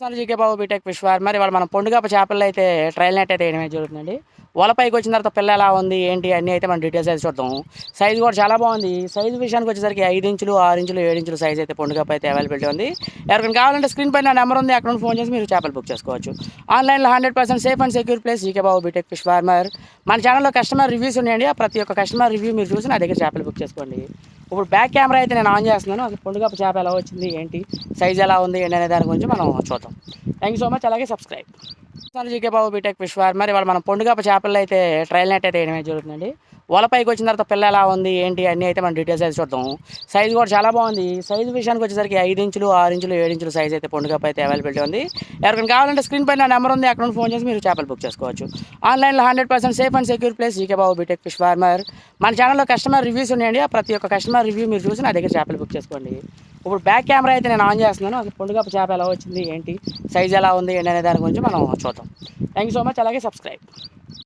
GK Babu BTech విశ్వార్ మరి వాళ్ళు మనం పొండుగప్ప చేపల్లో అయితే ట్రయల్ నెట్ అయితే వేయడం జరుగుతుందండి. వలపైకి వచ్చిన తర్వాత పిల్ల ఎలా ఉంది ఏంటి అన్నీ అయితే మనం డీటెయిల్స్ అయితే చూద్దాం. సైజు కూడా చాలా బాగుంది. సైజు విషయానికి వచ్చేసరికి 5 ఇంచులు 6 ఇంచులు 7 ఇంచులు సైజ్ అయితే పొండుగప్ప అయితే అవైలబిలిటీ ఉంది. ఎవరికైనా కావాలంటే స్క్రీన్ పైన నెంబర్ ఉంది, అక్కడ నుండి ఫోన్ చేసి మీరు చేపలు బుక్ చేసుకోవచ్చు. ఆన్లైన్లో 100% safe and secure place GK Babu B Tech fish farmer. మన ఛానల్లో కస్టమర్ రివ్యూస్ ఉన్నాయండి. ఆ ప్రతి ఒక్క కస్టమర్ రివ్యూ మీరు చూసి నా దగ్గర చేపలు బుక్ చేసుకోండి. ఇప్పుడు బ్యాక్ కెమెరా అయితే నేను ఆన్ చేస్తున్నాను. అసలు పొండుగప్ప చేప ఎలా వచ్చింది ఏంటి సైజ్ ఎలా ఉంది ఏంటి అనే దాని గురించి మనం చూద్దాం. Thank you so much. అలాగే సబ్స్క్రైబ్ జీకే బాబు బీటెక్ విశ్వార్ మరి వాళ్ళు మనం పొండుగప్ప చేపల్లో అయితే ట్రయల్ నెట్ అయితే వేయడం జరుగుతుందండి. వలపైకి వచ్చిన తర్వాత పిల్ల ఎలా ఉంది ఏంటి అన్నీ అయితే మనం డీటెయిల్స్ అయితే చూద్దాం. సైజు కూడా చాలా బాగుంది. సైజు విషయానికి వచ్చేసరికి 5 ఇంచులు 6 ఇంచులు 7 ఇంచులు సైజ్ అయితే పొండుగప్ప అయితే అవైలబిలిటీ ఉంది. ఎవరికైనా కావాలంటే స్క్రీన్ పైన నెంబర్ ఉంది, అక్కడ నుండి ఫోన్ చేసి మీరు చేపలు బుక్ చేసుకోవచ్చు. ఆన్లైన్లో 100% safe and secure place GK Babu B Tech fish farmer. మన ఛానల్లో కస్టమర్ రివ్యూస్ ఉన్నాయండి. ఆ ప్రతి ఒక్క కస్టమర్ రివ్యూ మీరు చూసి నా దగ్గర చేపలు బుక్ చేసుకోండి. ఇప్పుడు బ్యాక్ కెమెరా అయితే నేను ఆన్ చేస్తున్నాను. అసలు పొండుగప్ప చేప ఎలా వచ్చింది ఏంటి సైజ్ ఎలా ఉంది ఏంటి అనే దాని గురించి మనం చూద్దాం. Thank you so much. అలాగే సబ్స్క్రైబ్.